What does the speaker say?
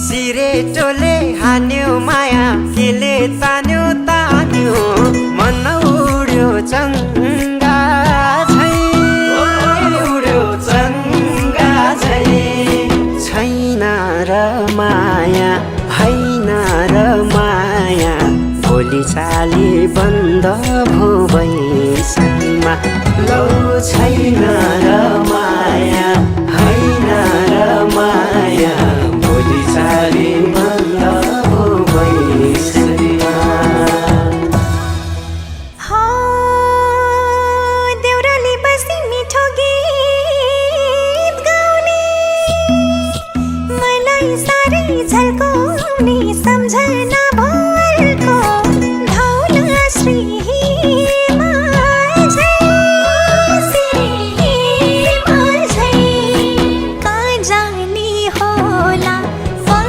सिरे टोले हान्यो माया केले तान्यो तान्यो मन उड्यो चङ्गा झै उड्यो चङ्गा झै छैन र माया हैन र माया भोलि चाली बन्द भो बैसैमा लौ छैन र माया हैन र माया भोलि चाली बन्द भो बैसैमा देउराली बसी मिठो गीत गाउने मलाई साह्रै झल्काउने सम्झना